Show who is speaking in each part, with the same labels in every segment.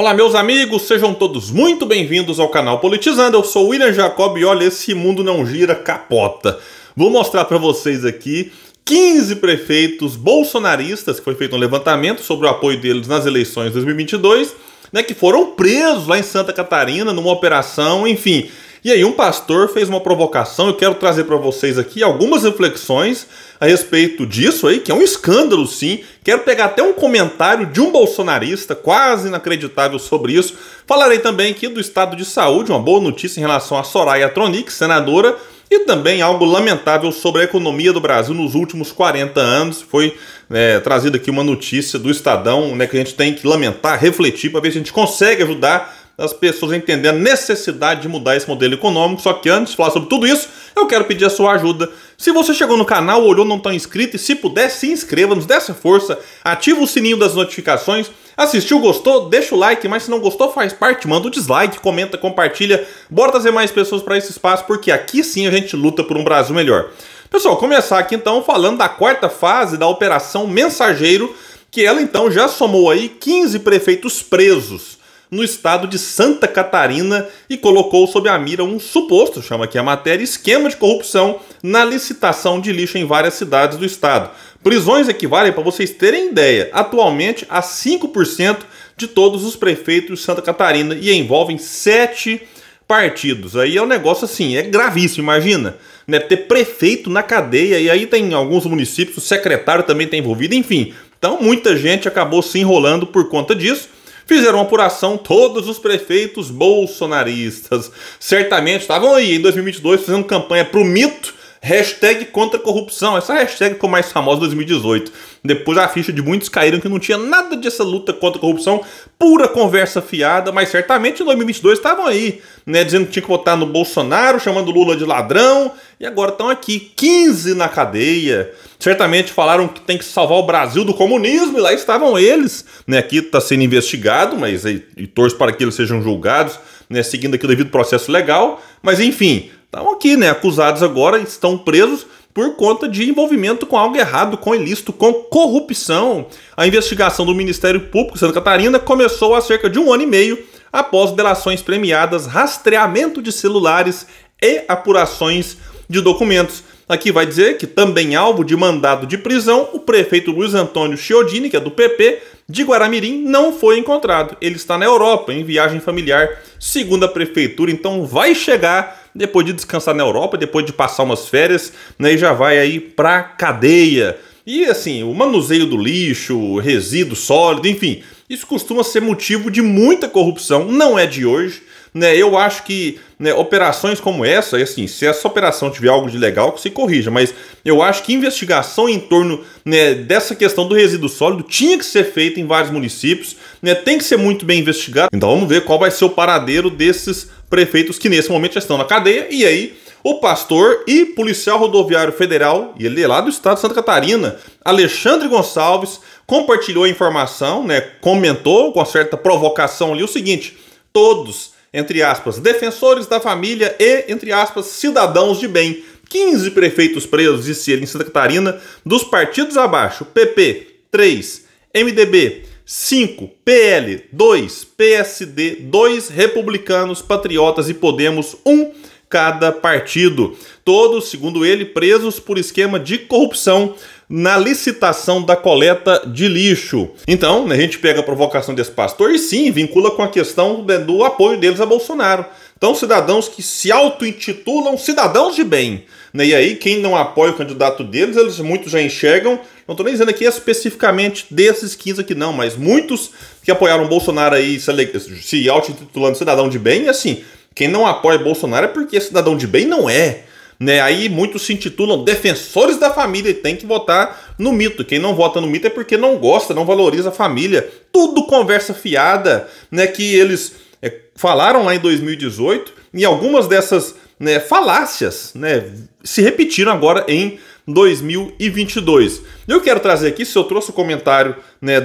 Speaker 1: Olá meus amigos, sejam todos muito bem-vindos ao canal Politizando. Eu sou o William Jacob e olha, esse mundo não gira, capota. Vou mostrar para vocês aqui 15 prefeitos bolsonaristas, que foi feito um levantamento sobre o apoio deles nas eleições de 2022, que foram presos lá em Santa Catarina numa operação, enfim. E aí um pastor fez uma provocação, eu quero trazer para vocês aqui algumas reflexões a respeito disso aí, que é um escândalo sim. Quero pegar até um comentário de um bolsonarista, quase inacreditável sobre isso. Falarei também aqui do estado de saúde, uma boa notícia em relação a Soraya Tronic, senadora, e também algo lamentável sobre a economia do Brasil nos últimos 40 anos. Foi trazida aqui uma notícia do Estadão, que a gente tem que lamentar, refletir, para ver se a gente consegue ajudar as pessoas a entender a necessidade de mudar esse modelo econômico. Só que antes de falar sobre tudo isso, eu quero pedir a sua ajuda. Se você chegou no canal, olhou, não está inscrito, e se puder, se inscreva, nos dê essa força, ativa o sininho das notificações. Assistiu, gostou? Deixa o like, mas se não gostou, faz parte, manda o dislike, comenta, compartilha. Bora trazer mais pessoas para esse espaço, porque aqui sim a gente luta por um Brasil melhor. Pessoal, começar aqui então falando da quarta fase da Operação Mensageiro, que ela então já somou aí 15 prefeitos presos no estado de Santa Catarina e colocou sob a mira um suposto, chama aqui a matéria, esquema de corrupção na licitação de lixo em várias cidades do estado. Prisões equivalem, para vocês terem ideia, atualmente a 5% de todos os prefeitos de Santa Catarina e envolvem 7 partidos. Aí é um negócio assim, é gravíssimo, imagina, ter prefeito na cadeia, e aí tem alguns municípios, o secretário também está envolvido, enfim. Então muita gente acabou se enrolando por conta disso. Fizeram uma apuração, todos os prefeitos bolsonaristas certamente estavam aí em 2022 fazendo campanha pro mito, hashtag contra a corrupção. Essa hashtag ficou mais famosa em 2018. Depois a ficha de muitos caíram que não tinha nada dessa luta contra a corrupção, pura conversa fiada, mas certamente em 2022 estavam aí, dizendo que tinha que votar no Bolsonaro, chamando Lula de ladrão, e agora estão aqui, 15 na cadeia. Certamente falaram que tem que salvar o Brasil do comunismo, e lá estavam eles. Aqui está sendo investigado, mas e torço para que eles sejam julgados, seguindo aqui o devido processo legal. Mas enfim, estão aqui, acusados agora, estão presos por conta de envolvimento com algo errado, com ilícito, com corrupção. A investigação do Ministério Público de Santa Catarina começou há cerca de 1 ano e meio, após delações premiadas, rastreamento de celulares e apurações de documentos. Aqui vai dizer que também alvo de mandado de prisão, o prefeito Luiz Antônio Chiodini, que é do PP, de Guaramirim, não foi encontrado. Ele está na Europa, em viagem familiar, segundo a prefeitura, então vai chegar depois de descansar na Europa, depois de passar umas férias, e já vai aí pra cadeia. E assim, o manuseio do lixo, resíduo sólido, enfim, isso costuma ser motivo de muita corrupção, não é de hoje. Eu acho que operações como essa, assim, se essa operação tiver algo de legal, que se corrija, mas eu acho que investigação em torno dessa questão do resíduo sólido tinha que ser feita em vários municípios, tem que ser muito bem investigado. Então vamos ver qual vai ser o paradeiro desses prefeitos que nesse momento já estão na cadeia. E aí o pastor e policial rodoviário federal, e ele é lá do estado de Santa Catarina, Alexandre Gonçalves, compartilhou a informação, comentou com certa provocação ali o seguinte: todos, entre aspas, defensores da família e, entre aspas, cidadãos de bem. 15 prefeitos presos, disse ele, em Santa Catarina, dos partidos abaixo: PP, 3, MDB, 5, PL, 2, PSD, 2, Republicanos, Patriotas e Podemos, 1 cada partido. Todos, segundo ele, presos por esquema de corrupção na licitação da coleta de lixo. Então, a gente pega a provocação desse pastor e sim, vincula com a questão do apoio deles a Bolsonaro. Então, cidadãos que se auto-intitulam cidadãos de bem. E aí, quem não apoia o candidato deles, eles muitos já enxergam, não estou nem dizendo aqui especificamente desses 15 aqui não, mas muitos que apoiaram o Bolsonaro aí se auto-intitulando cidadão de bem, assim, quem não apoia Bolsonaro é porque cidadão de bem não é. Aí muitos se intitulam defensores da família e tem que votar no mito. Quem não vota no mito é porque não gosta, não valoriza a família. Tudo conversa fiada, que eles falaram lá em 2018, e algumas dessas falácias se repetiram agora em 2022. Eu quero trazer aqui, se eu trouxe o comentário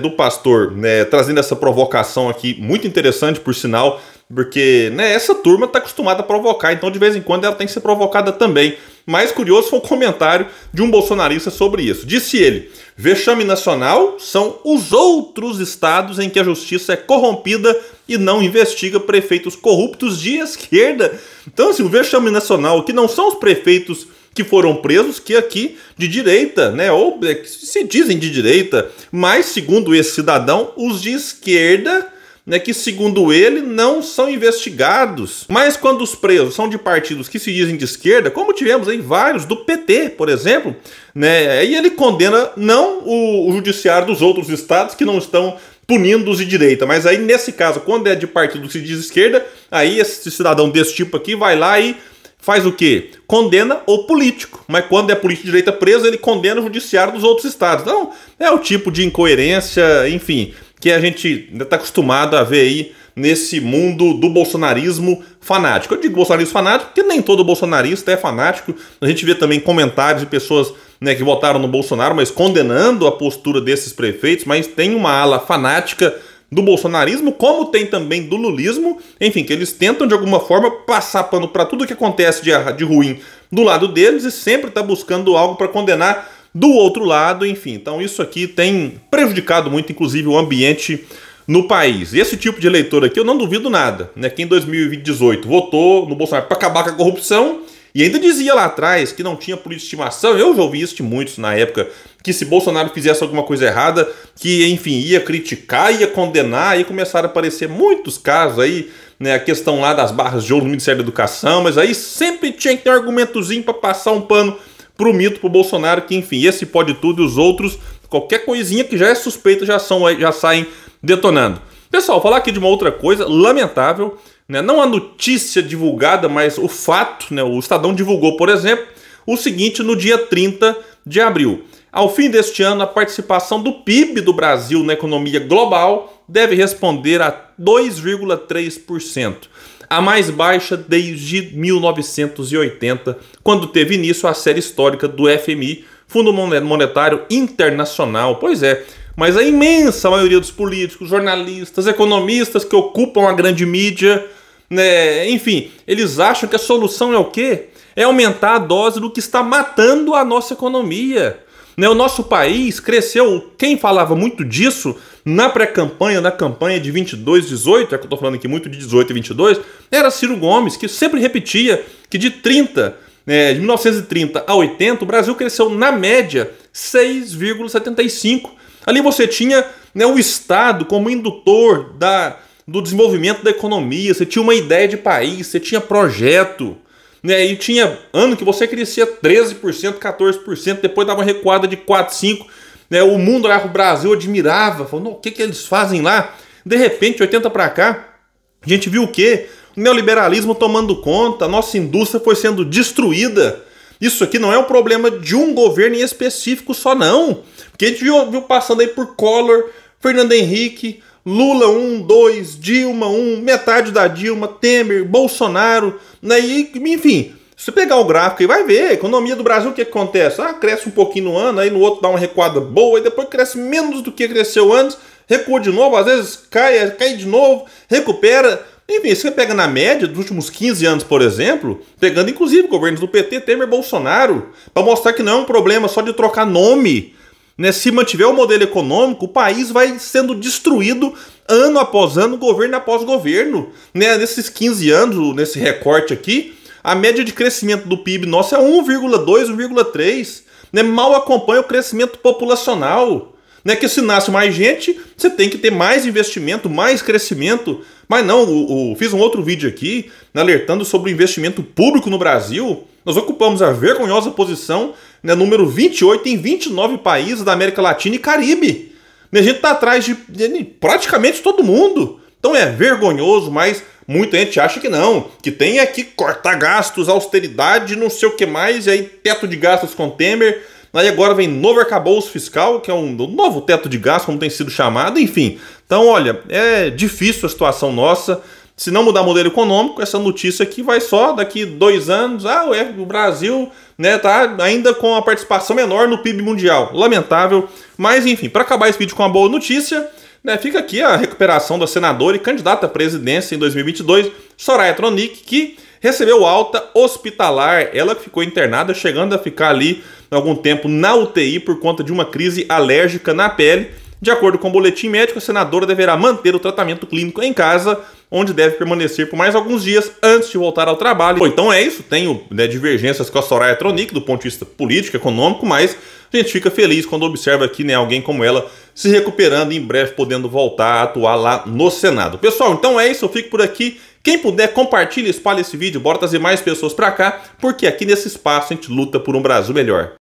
Speaker 1: do pastor, trazendo essa provocação aqui, muito interessante por sinal, porque essa turma está acostumada a provocar, então de vez em quando ela tem que ser provocada também. Mais curioso foi o comentário de um bolsonarista sobre isso. Disse ele: vexame nacional são os outros estados em que a justiça é corrompida e não investiga prefeitos corruptos de esquerda. Então, assim, o vexame nacional, que não são os prefeitos que foram presos, que aqui de direita, né, ou se dizem de direita, mas segundo esse cidadão, os de esquerda, né, que segundo ele não são investigados. Mas quando os presos são de partidos que se dizem de esquerda, como tivemos aí vários do PT, por exemplo, né, aí ele condena não o judiciário dos outros estados que não estão punindo os de direita, mas aí nesse caso, quando é de partido que se diz esquerda, aí esse cidadão desse tipo aqui vai lá e faz o quê? Condena o político. Mas quando é político de direita preso, ele condena o judiciário dos outros estados. Então, é o tipo de incoerência, enfim, que a gente está acostumado a ver aí nesse mundo do bolsonarismo fanático. Eu digo bolsonarismo fanático porque nem todo bolsonarista é fanático. A gente vê também comentários de pessoas, né, que votaram no Bolsonaro, mas condenando a postura desses prefeitos, mas tem uma ala fanática do bolsonarismo, como tem também do lulismo, enfim, que eles tentam de alguma forma passar pano para tudo que acontece de ruim do lado deles e sempre tá buscando algo para condenar do outro lado, enfim. Então isso aqui tem prejudicado muito, inclusive, o ambiente no país. E esse tipo de eleitor aqui eu não duvido nada, né, que em 2018 votou no Bolsonaro para acabar com a corrupção e ainda dizia lá atrás que não tinha política de estimação. Eu já ouvi isso de muitos na época, que se Bolsonaro fizesse alguma coisa errada, que, enfim, ia criticar, ia condenar, e começaram a aparecer muitos casos aí, né, a questão lá das barras de ouro no Ministério da Educação, mas aí sempre tinha que ter um argumentozinho para passar um pano pro mito, pro Bolsonaro, que, enfim, esse pode tudo e os outros, qualquer coisinha que já é suspeita, já saem detonando. Pessoal, falar aqui de uma outra coisa lamentável, né, não a notícia divulgada, mas o fato, né, o Estadão divulgou, por exemplo, o seguinte no dia 30 de abril. Ao fim deste ano, a participação do PIB do Brasil na economia global deve responder a 2,3%, a mais baixa desde 1980, quando teve início a série histórica do FMI, Fundo Monetário Internacional. Pois é, mas a imensa maioria dos políticos, jornalistas, economistas que ocupam a grande mídia, né, enfim, eles acham que a solução é o quê? É aumentar a dose do que está matando a nossa economia. O nosso país cresceu, quem falava muito disso na pré-campanha, na campanha de 22, 18, é que eu estou falando aqui muito de 18 e 22, era Ciro Gomes, que sempre repetia que de 1930 a 80, o Brasil cresceu na média 6,75. Ali você tinha, né, o Estado como indutor do desenvolvimento da economia, você tinha uma ideia de país, você tinha projeto. E tinha ano que você crescia 13%, 14%, depois dava uma recuada de 4%, 5%. O mundo olhava para o Brasil, admirava, falando, o que eles fazem lá? De repente, 80 para cá, a gente viu o quê? O neoliberalismo tomando conta, a nossa indústria foi sendo destruída. Isso aqui não é um problema de um governo em específico só, não. Porque a gente viu passando aí por Collor, Fernando Henrique, Lula 1, 2, Dilma 1, metade da Dilma, Temer, Bolsonaro, né? E, enfim, se você pegar o gráfico e vai ver, a economia do Brasil, o que acontece? Cresce um pouquinho no ano, aí no outro dá uma recuada boa, e depois cresce menos do que cresceu antes, recua de novo, às vezes cai de novo, recupera. Enfim, se você pega na média dos últimos 15 anos, por exemplo, pegando inclusive governos do PT, Temer, Bolsonaro, para mostrar que não é um problema só de trocar nome. Se mantiver o modelo econômico, o país vai sendo destruído ano após ano, governo após governo. Nesses 15 anos, nesse recorte aqui, a média de crescimento do PIB nosso é 1,2, 1,3. Mal acompanha o crescimento populacional. Que se nasce mais gente, você tem que ter mais investimento, mais crescimento. Mas não, fiz um outro vídeo aqui, alertando sobre o investimento público no Brasil. Nós ocupamos a vergonhosa posição, número 28 em 29 países da América Latina e Caribe. A gente está atrás de praticamente todo mundo. Então é vergonhoso, mas muita gente acha que não. Que tem que cortar gastos, austeridade, não sei o que mais, e aí teto de gastos com Temer. Aí agora vem novo arcabouço fiscal, que é um novo teto de gastos, como tem sido chamado, enfim. Então, olha, é difícil a situação nossa. Se não mudar o modelo econômico, essa notícia aqui vai só daqui 2 anos. O Brasil tá ainda com a participação menor no PIB mundial. Lamentável. Mas, enfim, para acabar esse vídeo com uma boa notícia, fica aqui a recuperação da senadora e candidata à presidência em 2022, Soraya Tronic, que recebeu alta hospitalar. Ela ficou internada, chegando a ficar ali algum tempo na UTI por conta de uma crise alérgica na pele. De acordo com o boletim médico, a senadora deverá manter o tratamento clínico em casa, onde deve permanecer por mais alguns dias antes de voltar ao trabalho. Bom, então é isso, tenho divergências com a Soraya Tronic do ponto de vista político, econômico, mas a gente fica feliz quando observa aqui, alguém como ela se recuperando e em breve podendo voltar a atuar lá no Senado. Pessoal, então é isso, eu fico por aqui. Quem puder, compartilhe, espalhe esse vídeo, bora trazer mais pessoas pra cá, porque aqui nesse espaço a gente luta por um Brasil melhor.